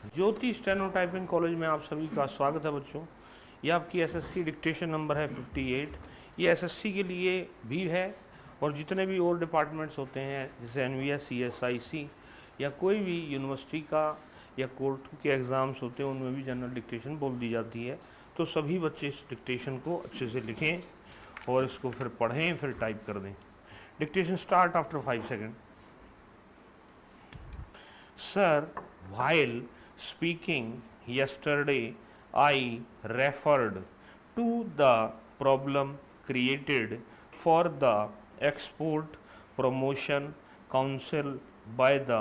ज्योति steno typing college में आप सभी का स्वागत है बच्चों। ये आपकी एसएससी डिक्टेशन नंबर है 58। ये एसएससी के लिए भी है और जितने भी और डिपार्टमेंट्स होते हैं जैसे एनवीएस, सीएसआईसी या कोई भी यूनिवर्सिटी का या कोर्ट के एग्ज़ाम्स होते हैं उनमें भी जनरल डिक्टेशन बोल दी जाती है। तो सभी बच्चे इस डिक्टेशन को अच्छे से लिखें और इसको फिर पढ़ें, फिर टाइप कर दें। Dictation start after 5 second. Sir, while speaking yesterday, I referred to the problem created for the Export Promotion Council by the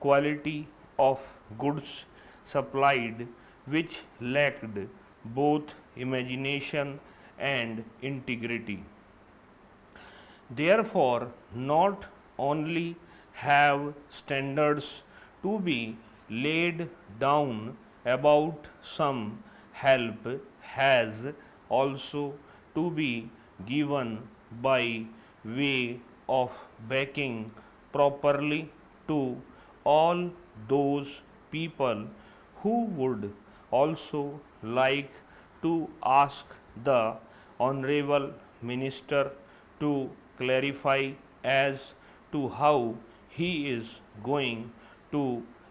quality of goods supplied, which lacked both imagination and integrity. Therefore, not only have standards to be laid down about some help has also to be given by way of backing properly to all those people who would also like to ask the Honorable Minister to clarify as to how he is going to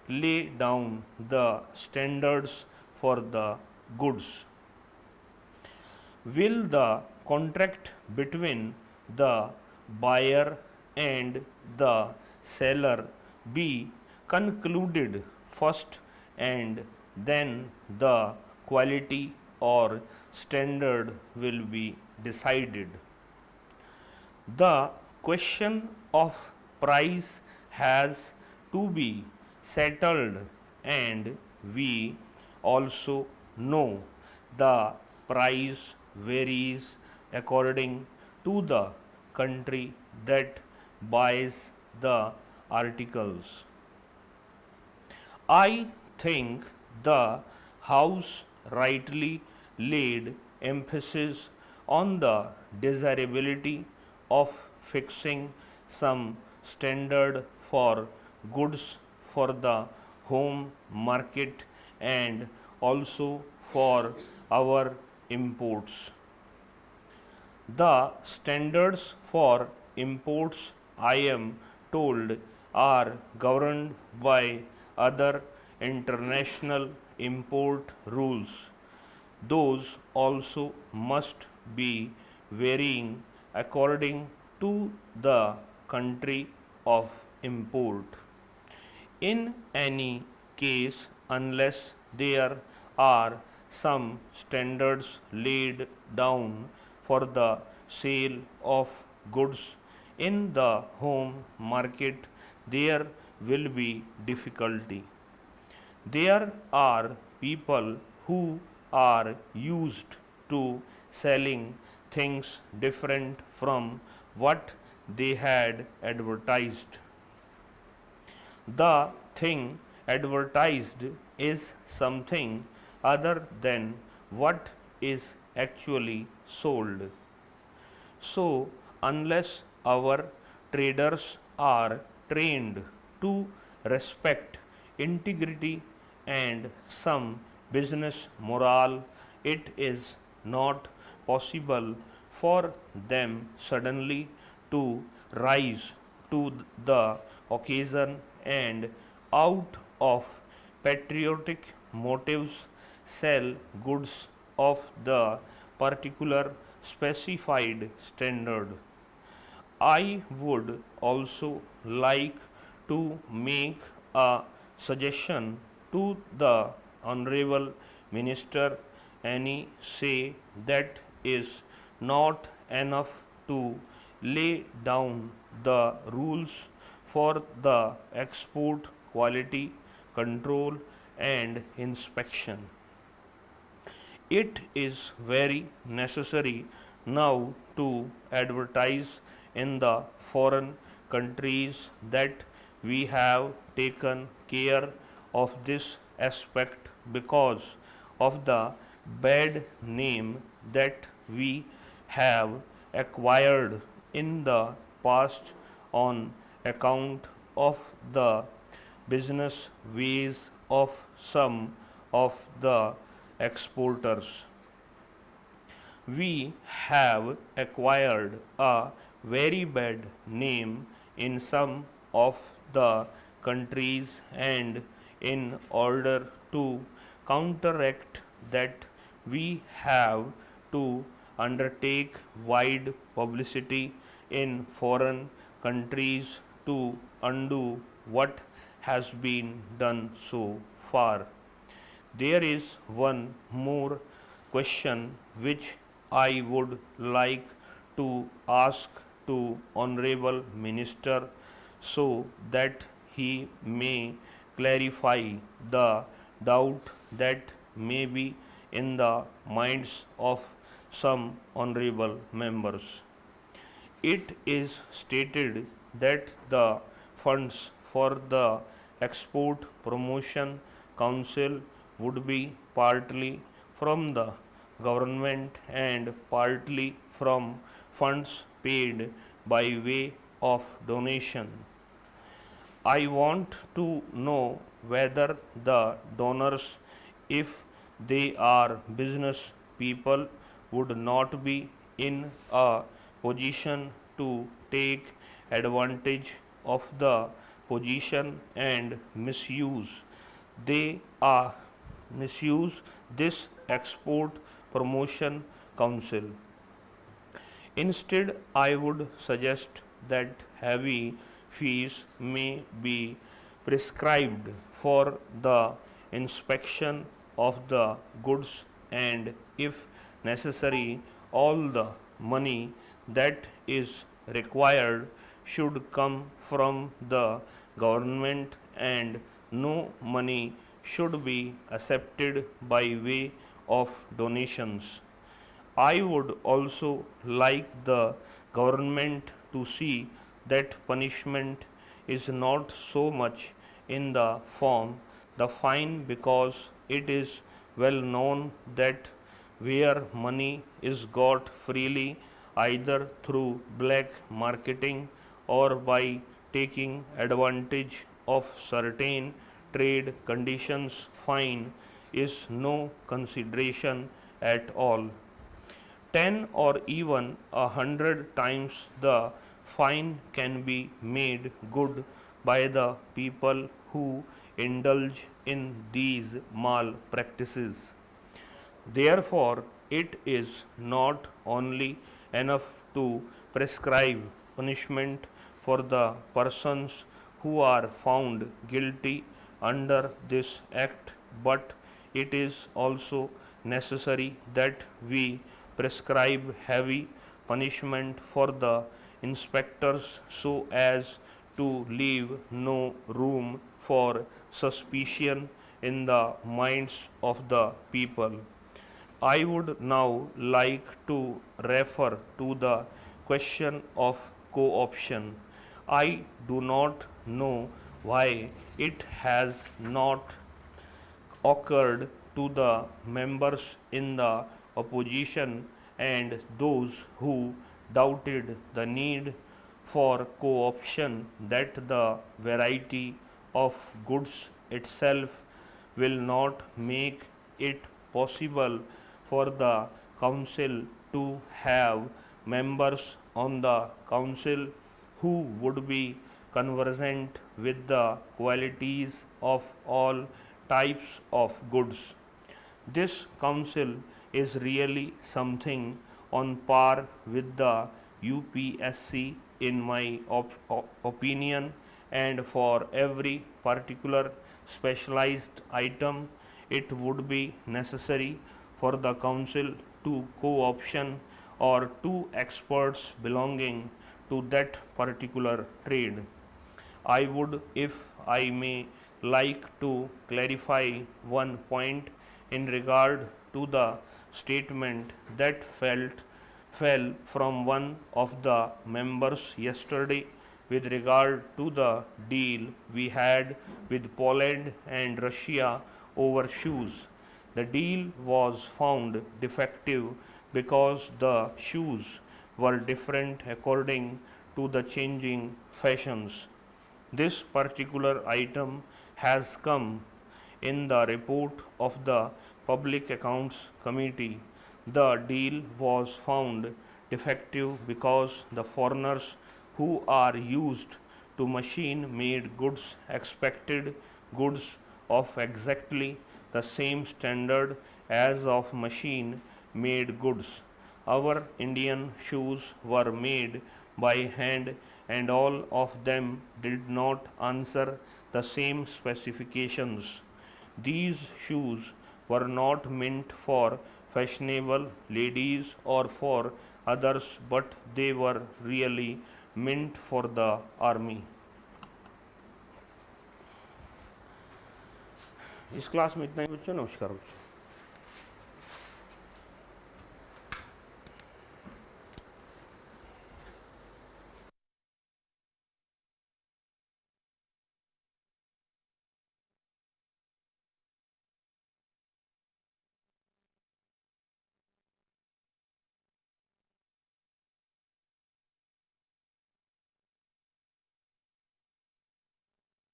lay down the standards for the goods. Will the contract between the buyer and the seller be concluded first and then the quality or standard will be decided? The question of price has to be settled, and we also know the price varies according to the country that buys the articles. I think the House rightly laid emphasis on the desirability of fixing some standard for goods for the home market and also for our imports. The standards for imports, I am told, are governed by other international import rules. Those also must be varying according to the country of import. In any case, unless there are some standards laid down for the sale of goods in the home market, there will be difficulty. There are people who are used to selling things different from what they had advertised. The thing advertised is something other than what is actually sold. So, unless our traders are trained to respect integrity and some business morale, it is not possible for them suddenly to rise to the occasion and out of patriotic motives sell goods of the particular specified standard. I would also like to make a suggestion to the Honorable Minister. Any say that is not enough to lay down the rules for the export quality control and inspection. It is very necessary now to advertise in the foreign countries that we have taken care of this aspect because of the bad name that we have acquired in the past on account of the business ways of some of the exporters. We have acquired a very bad name in some of the countries, and in order to counteract that, we have to undertake wide publicity in foreign countries to undo what has been done so far. There is one more question which I would like to ask to Honorable Minister so that he may clarify the doubt that may be in the minds of some honorable members. It is stated that the funds for the Export Promotion Council would be partly from the government and partly from funds paid by way of donation. I want to know whether the donors, if they are business people, would not be in a position to take advantage of the position and they are misuse this export promotion council. Instead, I would suggest that heavy fees may be prescribed for the inspection of the goods, and if necessary, all the money that is required should come from the government, and no money should be accepted by way of donations. I would also like the government to see that punishment is not so much in the form the fine, because it is well known that where money is got freely either through black marketing or by taking advantage of certain trade conditions, fine is no consideration at all. 10 or even 100 times the fine can be made good by the people who indulge in these malpractices. Therefore, it is not only enough to prescribe punishment for the persons who are found guilty under this act, but it is also necessary that we prescribe heavy punishment for the inspectors so as to leave no room for suspicion in the minds of the people. I would now like to refer to the question of co-option. I do not know why it has not occurred to the members in the opposition and those who doubted the need for co-option that the variety of goods itself will not make it possible for the council to have members on the council who would be conversant with the qualities of all types of goods. This council is really something on par with the UPSC in my opinion, and for every particular specialized item it would be necessary for the council to co-option or two experts belonging to that particular trade. I would, if I may, like to clarify one point in regard to the statement that fell from one of the members yesterday with regard to the deal we had with Poland and Russia over shoes. The deal was found defective because the shoes were different according to the changing fashions. This particular item has come In the report of the Public Accounts Committee, the deal was found defective because the foreigners who are used to machine made goods expected goods of exactly the same standard as of machine made goods. Our Indian shoes were made by hand and all of them did not answer the same specifications. These shoes were not meant for fashionable ladies or for others, but they were really meant for the army. इस class में इतना ही बच्चों, नमस्कार बच्चों।